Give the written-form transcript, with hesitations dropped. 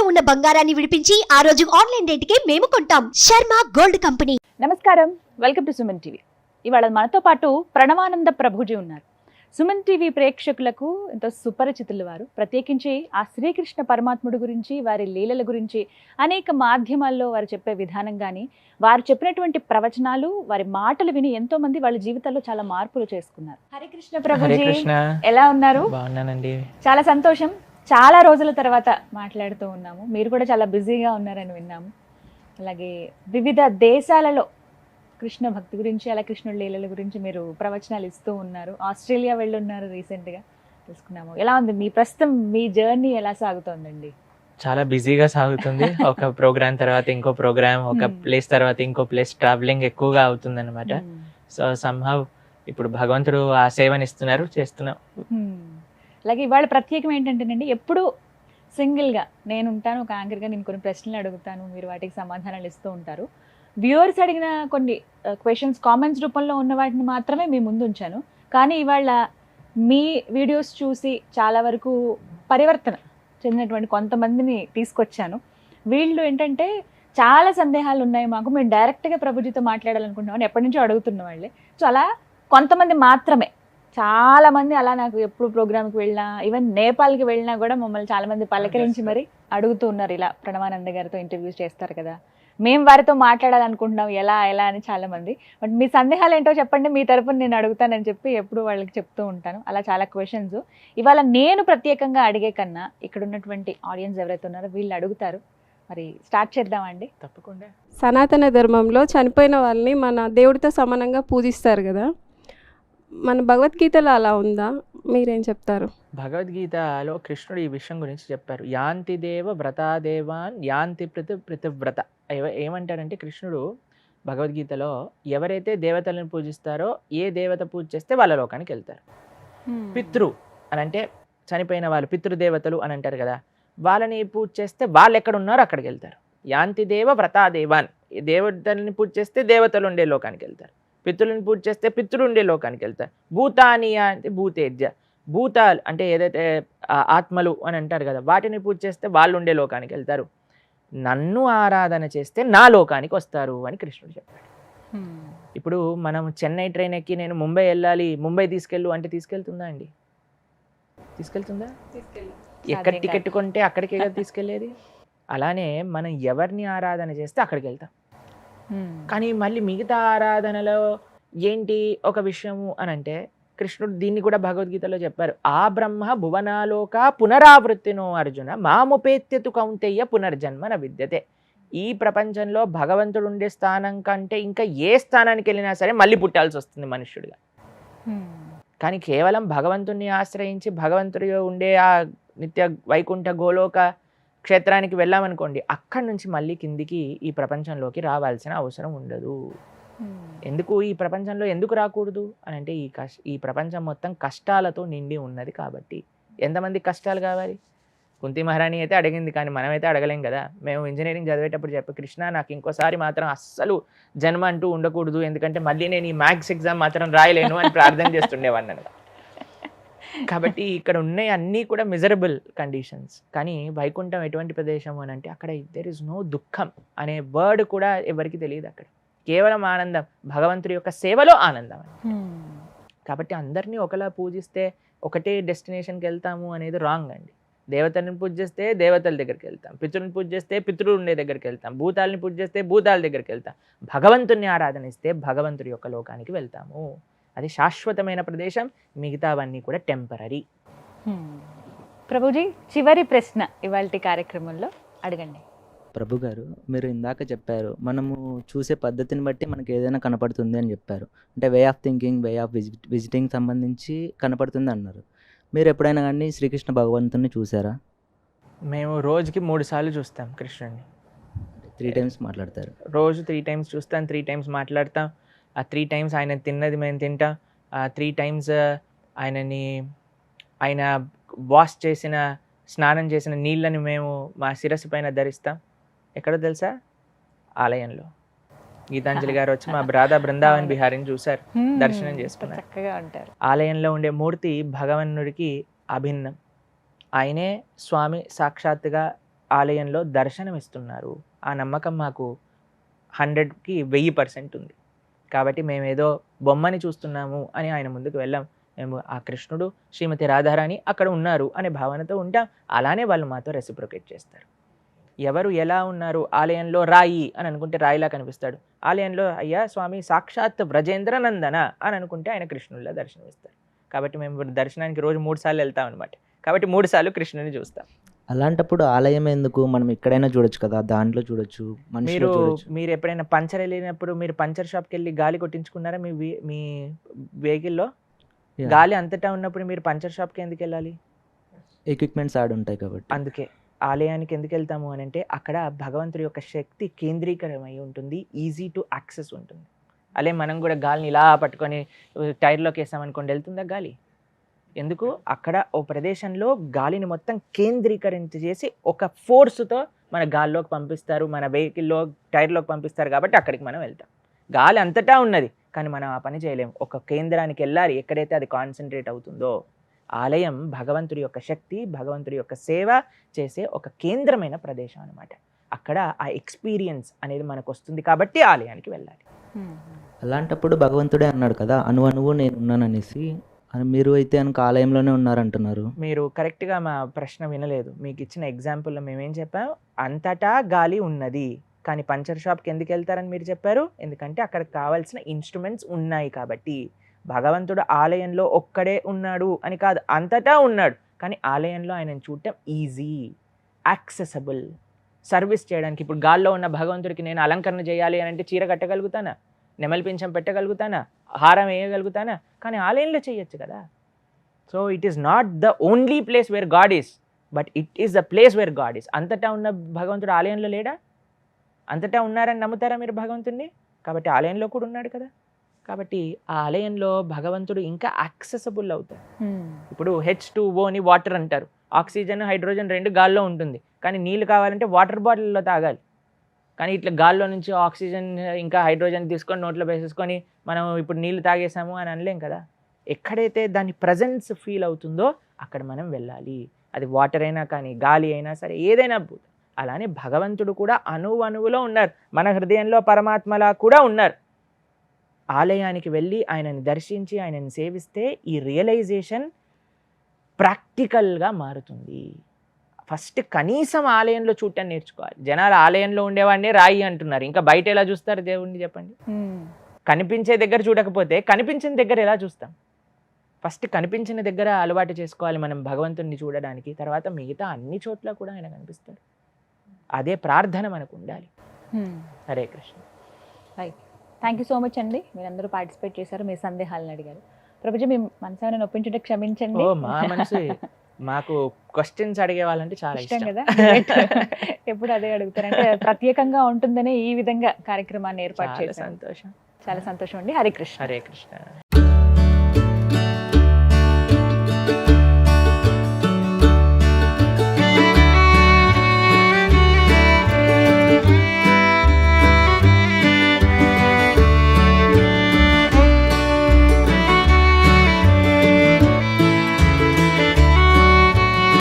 ఉన్న బంగారాన్ని విడిపించి ఆ రోజు ఆన్లైన్ రేటుకే మేము కొంటాం. Sharma gold company. నమస్కారం, వెల్కమ్ టు సుమన్ టీవీ. ఇవాళ మనతో పాటు ప్రణవానంద ప్రభుజీ ఉన్నారు. సుమన్ టీవీ ప్రేక్షకులకు ఎంతో సుపరిచితులు వారు. ప్రత్యేకించి ఆ శ్రీకృష్ణ పరమాత్ముడి గురించి, వారి లీలల గురించి అనేక మాధ్యమాల్లో వారు చెప్పే విధానం కానీ, వారు చెప్పినటువంటి ప్రవచనాలు, వారి మాటలు విని ఎంతో మంది వాళ్ళ జీవితాల్లో చాలా మార్పులు చేసుకున్నారు. హరే కృష్ణ ప్రభుజీ, ఎలా ఉన్నారు? బాగున్నానండి. చాలా సంతోషం. చాలా రోజుల తర్వాత మాట్లాడుతూ ఉన్నాము. మీరు కూడా చాలా బిజీగా ఉన్నారని విన్నాము. అలాగే వివిధ దేశాలలో కృష్ణ భక్తి గురించి, అలా కృష్ణుడి లీలల గురించి మీరు ప్రవచనాలు ఇస్తూ ఉన్నారు. ఆస్ట్రేలియా వెళ్ళున్నారు రీసెంట్గా, తెలుసుకున్నాము. ఎలా ఉంది మీ ప్రస్తుతం మీ జర్నీ, ఎలా సాగుతోందండి? చాలా బిజీగా సాగుతుంది. ఒక ప్రోగ్రామ్ తర్వాత ఇంకో ప్రోగ్రామ్, ఒక ప్లేస్ తర్వాత ఇంకో ప్లేస్, ట్రావెలింగ్ ఎక్కువగా అవుతుంది అనమాట. సో సమ్హౌ ఇప్పుడు భగవంతుడు ఆ సేవని ఇస్తున్నారు, చేస్తున్నాం. అలాగే ఇవాళ ప్రత్యేకం ఏంటంటేనండి, ఎప్పుడు సింగిల్గా నేను ఉంటాను, ఒక యాంకర్గా నేను కొన్ని ప్రశ్నలు అడుగుతాను, మీరు వాటికి సమాధానాలు ఇస్తూ ఉంటారు. వ్యూవర్స్ అడిగిన కొన్ని క్వశ్చన్స్ కామెంట్స్ రూపంలో ఉన్న వాటిని మాత్రమే మీ ముందు ఉంచాను. కానీ ఇవాళ మీ వీడియోస్ చూసి చాలా వరకు పరివర్తన చెందినటువంటి కొంతమందిని తీసుకొచ్చాను. వీళ్ళు ఏంటంటే చాలా సందేహాలు ఉన్నాయి మాకు, మేము డైరెక్ట్గా ప్రభుజీతో మాట్లాడాలనుకుంటున్నామని ఎప్పటి నుంచో అడుగుతున్న వాళ్ళే. సో అలా కొంతమంది మాత్రమే, చాలామంది అలా నాకు ఎప్పుడు ప్రోగ్రామ్కి వెళ్ళినా, ఈవెన్ నేపాల్కి వెళ్ళినా కూడా మమ్మల్ని చాలామంది పలకరించి మరి అడుగుతూ ఉన్నారు, ఇలా ప్రణవానంద గారితో ఇంటర్వ్యూస్ చేస్తారు కదా, మేము వారితో మాట్లాడాలనుకుంటున్నాం, ఎలా ఎలా అని చాలామంది. బట్ మీ సందేహాలు ఏంటో చెప్పండి, మీ తరపున నేను అడుగుతానని చెప్పి ఎప్పుడు వాళ్ళకి చెప్తూ ఉంటాను. అలా చాలా క్వశ్చన్స్ ఇవాళ నేను ప్రత్యేకంగా అడిగే కన్నా ఇక్కడ ఉన్నటువంటి ఆడియన్స్ ఎవరైతే ఉన్నారో వీళ్ళు అడుగుతారు. మరి స్టార్ట్ చేద్దామండి. తప్పకుండా. సనాతన ధర్మంలో చనిపోయిన వాళ్ళని మన దేవుడితో సమానంగా పూజిస్తారు కదా, మన భగవద్గీతలో అలా ఉందా? మీరేం చెప్తారు? భగవద్గీతలో కృష్ణుడు ఈ విషయం గురించి చెప్పారు. యాంతి దేవ వ్రతాదేవాన్ యాంతి పృథివ్రత. ఏమంటాడంటే కృష్ణుడు భగవద్గీతలో, ఎవరైతే దేవతలను పూజిస్తారో, ఏ దేవత పూజ చేస్తే వాళ్ళ లోకానికి వెళ్తారు. పితృ అని అంటే చనిపోయిన వాళ్ళు, పితృదేవతలు అని అంటారు కదా, వాళ్ళని పూజ చేస్తే వాళ్ళు ఎక్కడ ఉన్నారో అక్కడికి వెళ్తారు. యాంతి దేవ వ్రతాదేవాన్, దేవతల్ని పూజ చేస్తే దేవతలు ఉండే లోకానికి వెళ్తారు. పితృలను పూజ చేస్తే పితృలు ఉండే లోకానికి వెళ్తారు. భూతానియా అంటే భూతేజ్య, భూతాలు అంటే ఏదైతే ఆత్మలు అని అంటారు కదా, వాటిని పూజ చేస్తే వాళ్ళు ఉండే లోకానికి వెళ్తారు. నన్ను ఆరాధన చేస్తే నా లోకానికి వస్తారు అని కృష్ణుడు చెప్పాడు. ఇప్పుడు మనం చెన్నై ట్రైన్ ఎక్కి నేను ముంబై వెళ్ళాలి, ముంబై తీసుకెళ్ళు అంటే తీసుకెళ్తుందా అండి? తీసుకెళ్తుందా? ఎక్కడ టికెట్ కొంటే అక్కడికే కదా తీసుకెళ్ళేది. అలానే మనం ఎవరిని ఆరాధన చేస్తే అక్కడికి వెళ్తాం. కానీ మళ్ళీ మిగతా ఆరాధనలో ఏంటి ఒక విషయము అని అంటే, కృష్ణుడు దీన్ని కూడా భగవద్గీతలో చెప్పారు. ఆ బ్రహ్మ భువనాలోక పునరావృత్తినో అర్జున మాముపేత్యతు కౌంతేయ పునర్జన్మ న విద్యతే. ఈ ప్రపంచంలో భగవంతుడు ఉండే స్థానం కంటే ఇంకా ఏ స్థానానికి వెళ్ళినా సరే మళ్ళీ పుట్టాల్సి వస్తుంది మనుష్యుడిగా. కానీ కేవలం భగవంతుణ్ణి ఆశ్రయించి భగవంతుడి ఉండే ఆ నిత్య వైకుంఠ గోలోక క్షేత్రానికి వెళ్ళామనుకోండి, అక్కడి నుంచి మళ్ళీ కిందికి ఈ ప్రపంచంలోకి రావాల్సిన అవసరం ఉండదు. ఎందుకు ఈ ప్రపంచంలో ఎందుకు రాకూడదు అని అంటే, ఈ ప్రపంచం మొత్తం కష్టాలతో నిండి ఉన్నది కాబట్టి. ఎంతమంది కష్టాలు కావాలి? కుంతి మహారాణి అయితే అడిగింది, కానీ మనమైతే అడగలేం కదా. మేము ఇంజనీరింగ్ చదివేటప్పుడు చెప్పి, కృష్ణ నాకు ఇంకోసారి మాత్రం అస్సలు జన్మ అంటూ ఉండకూడదు, ఎందుకంటే మళ్ళీ నేను ఈ మ్యాథ్స్ ఎగ్జామ్ మాత్రం రాయలేను అని ప్రార్థన చేస్తుండేవాడిని. కాబట్టి ఇక్కడ ఉన్నాయి అన్నీ కూడా మిజరబుల్ కండిషన్స్. కానీ వైకుంఠం ఎటువంటి ప్రదేశం అని అంటే, అక్కడ దెర్ ఇస్ నో దుఃఖం అనే వర్డ్ కూడా ఎవరికి తెలియదు. అక్కడ కేవలం ఆనందం, భగవంతుడి యొక్క సేవలో ఆనందం. కాబట్టి అందరినీ ఒకలా పూజిస్తే ఒకటే డెస్టినేషన్కి వెళ్తాము అనేది రాంగ్ అండి. దేవతల్ని పూజ చేస్తే దేవతల దగ్గరికి వెళ్తాం, పితృని పూజ చేస్తే పితృలు ఉండే దగ్గరికి వెళ్తాం, భూతాలని పూజ చేస్తే భూతాల దగ్గరికి వెళ్తాం, భగవంతుని ఆరాధనిస్తే భగవంతుడి యొక్క లోకానికి వెళ్తాము. అది శాశ్వతమైన ప్రదేశం, మిగతావన్నీ కూడా టెంపరీ. ప్రభుజీ, చివరి ప్రశ్న ఇవాల్టి కార్యక్రమంలో అడగండి. ప్రభు గారు, మీరు ఇందాక చెప్పారు మనము చూసే పద్ధతిని బట్టి మనకి ఏదైనా కనపడుతుంది అని చెప్పారు. అంటే way of thinking, way of visiting సంబంధించి కనపడుతుంది అన్నారు. మీరు ఎప్పుడైనా కానీ శ్రీకృష్ణ భగవంతుని చూసారా? మేము రోజుకి 3 సార్లు చూస్తాం కృష్ణుడిని. 3 times మాట్లాడతారు. రోజు 3 times చూస్తాం, 3 times మాట్లాడతాం. ఆ 3 times ఆయన తిన్నది మేము తింటాం. ఆ 3 times ఆయన వాష్ చేసిన, స్నానం చేసిన నీళ్ళని మేము మా శిరస్సు పైన ధరిస్తాం. ఎక్కడో తెలుసా? ఆలయంలో. గీతాంజలి గారు వచ్చి మా బ్రాదా బృందావన్ బిహారీని చూశారు, దర్శనం చేసుకున్నారు. చక్కగా ఉంటారు. ఆలయంలో ఉండే మూర్తి భగవన్నుడికి అభిన్నం. ఆయనే స్వామి సాక్షాత్తుగా ఆలయంలో దర్శనం ఇస్తున్నారు. ఆ నమ్మకం మాకు 100కి 1000% ఉంది. కాబట్టి మేమేదో బొమ్మని చూస్తున్నాము అని ఆయన ముందుకు వెళ్ళాం. మేము ఆ కృష్ణుడు, శ్రీమతి రాధారాణి అక్కడ ఉన్నారు అనే భావనతో ఉంటాం. అలానే వాళ్ళు మాతో రెసిప్రొకేట్ చేస్తారు. ఎవరు ఎలా ఉన్నారు, ఆలయంలో రాయి అని అనుకుంటే రాయిలా కనిపిస్తాడు. ఆలయంలో అయ్యా స్వామి సాక్షాత్ వ్రజేంద్ర నందన అని అనుకుంటే ఆయన కృష్ణుడిలా దర్శనమిస్తారు. కాబట్టి మేము దర్శనానికి రోజు 3 సార్లు వెళ్తాం అనమాట. కాబట్టి 3 సార్లు కృష్ణుని చూస్తాం. అలాంటప్పుడు ఆలయం ఎందుకు, మనం ఎక్కడైనా చూడొచ్చు కదా, దాంట్లో చూడొచ్చు, మనుషులు చూడొచ్చు. మీరు ఎప్పుడైనా పంచర్ వెళ్ళినప్పుడు మీరు పంచర్ షాప్కి వెళ్ళి గాలి కొట్టించుకున్నారా మీ వెహికల్లో? Yeah. గాలి అంతటా ఉన్నప్పుడు మీరు పంచర్ షాప్కి ఎందుకు వెళ్ళాలి? ఎక్విప్మెంట్స్ ఆడ ఉంటాయి కాబట్టి. అందుకే ఆలయానికి ఎందుకు వెళ్తాము అని అంటే అక్కడ భగవంతుడి యొక్క శక్తి కేంద్రీకరమై ఉంటుంది, ఈజీ టు యాక్సెస్ ఉంటుంది. అలే మనం కూడా గాలిని ఇలా పట్టుకొని టైర్లోకి వేసామనుకోండి, వెళ్తుందా గాలి? ఎందుకు? అక్కడ ఓ ప్రదేశంలో గాలిని మొత్తం కేంద్రీకరించేసి ఒక ఫోర్స్తో మన గాల్లోకి పంపిస్తారు, మన వెహికల్లో టైర్లోకి పంపిస్తారు. కాబట్టి అక్కడికి మనం వెళ్తాం. గాలి అంతటా ఉన్నది, కానీ మనం ఆ పని చేయలేము. ఒక కేంద్రానికి వెళ్ళాలి, ఎక్కడైతే అది కాన్సన్ట్రేట్ అవుతుందో. ఆలయం భగవంతుడి యొక్క శక్తి, భగవంతుడి యొక్క సేవ చేసే ఒక కేంద్రమైన ప్రదేశం అనమాట. అక్కడ ఆ ఎక్స్పీరియన్స్ అనేది మనకు వస్తుంది కాబట్టి ఆలయానికి వెళ్ళాలి. అలాంటప్పుడు భగవంతుడే అన్నాడు కదా, అణువణువు నేను ఉన్నాననేసి. మీరు అయితే కనుక ఆలయంలోనే ఉన్నారంటున్నారు. మీరు కరెక్ట్గా మా ప్రశ్న వినలేదు. మీకు ఇచ్చిన ఎగ్జాంపుల్లో మేమేం చెప్పాం? అంతటా గాలి ఉన్నది, కానీ పంచర్ షాప్కి ఎందుకు వెళ్తారని మీరు చెప్పారు? ఎందుకంటే అక్కడ కావాల్సిన ఇన్స్ట్రుమెంట్స్ ఉన్నాయి కాబట్టి. భగవంతుడు ఆలయంలో ఒక్కడే ఉన్నాడు అని కాదు, అంతటా ఉన్నాడు. కానీ ఆలయంలో ఆయనను చూడటం ఈజీ, యాక్సెసబుల్. సర్వీస్ చేయడానికి ఇప్పుడు గాల్లో ఉన్న భగవంతుడికి నేను అలంకరణ చేయాలి అని అంటే చీర కట్టగలుగుతానా, నెమలి పింఛం పెట్టగలుగుతానా, హారం వేయగలుగుతానా? కానీ ఆలయంలో చేయొచ్చు కదా. So it is not the only place where God is, but it is the place where God is. అంతటా ఉన్న భగవంతుడు ఆలయంలో లేడా? అంతటా ఉన్నారని నమ్ముతారా మీరు భగవంతుడిని? కాబట్టి ఆలయంలో కూడా ఉన్నాడు కదా. కాబట్టి ఆ ఆలయంలో భగవంతుడు ఇంకా యాక్సెసబుల్ అవుతాడు. ఇప్పుడు H2O వాటర్ అంటారు. ఆక్సిజన్, హైడ్రోజన్ 2 గాల్లో ఉంటుంది. కానీ నీళ్ళు కావాలంటే వాటర్ బాటిల్లో తాగాలి. కానీ ఇట్లా గాల్లో నుంచి ఆక్సిజన్ ఇంకా హైడ్రోజన్ తీసుకొని నోట్లో వేసేసుకొని మనం ఇప్పుడు నీళ్ళు తాగేసాము అని అనలేం కదా. ఎక్కడైతే దాని ప్రజెన్స్ ఫీల్ అవుతుందో అక్కడ మనం వెళ్ళాలి. అది వాటర్ అయినా కానీ, గాలి అయినా సరే, ఏదైనా. అలానే భగవంతుడు కూడా అణువులో ఉన్నారు, మన హృదయంలో పరమాత్మలా కూడా ఉన్నారు. ఆలయానికి వెళ్ళి ఆయనని దర్శించి ఆయనని సేవిస్తే ఈ రియలైజేషన్ ప్రాక్టికల్గా మారుతుంది. ఫస్ట్ కనీసం ఆలయంలో చూడటం నేర్చుకోవాలి. జనాలు ఆలయంలో ఉండేవాడిని రాయి అంటున్నారు, ఇంకా బయట ఎలా చూస్తారు దేవుడిని చెప్పండి? కనిపించే దగ్గర చూడకపోతే కనిపించిన దగ్గర ఎలా చూస్తాం? ఫస్ట్ కనిపించిన దగ్గర అలవాటు చేసుకోవాలి మనం భగవంతుడిని చూడడానికి. తర్వాత మిగతా అన్ని చోట్ల కూడా ఆయన కనిపిస్తాడు. అదే ప్రార్థన మనకు ఉండాలి. Hare Krishna. Right, thank you so much అండి. మీరందరూ పార్టిసిపేట్ చేశారు, మీ సందేహాలను అడిగారు. ప్రభుజీ మీ మనసు నొప్పించుంటే క్షమించండి. మా మనసు మాకు క్వశ్చన్స్ అడిగే వాళ్ళంటే చాలా ఇష్టం ఇష్టం కదా. ఎప్పుడు అదే అడుగుతారంటే ప్రత్యేకంగా ఉంటుందనే ఈ విధంగా కార్యక్రమాన్ని ఏర్పాటు చాలా చేశారు. సంతోషం. చాలా సంతోషం అండి. హరే కృష్ణ. హరే కృష్ణ.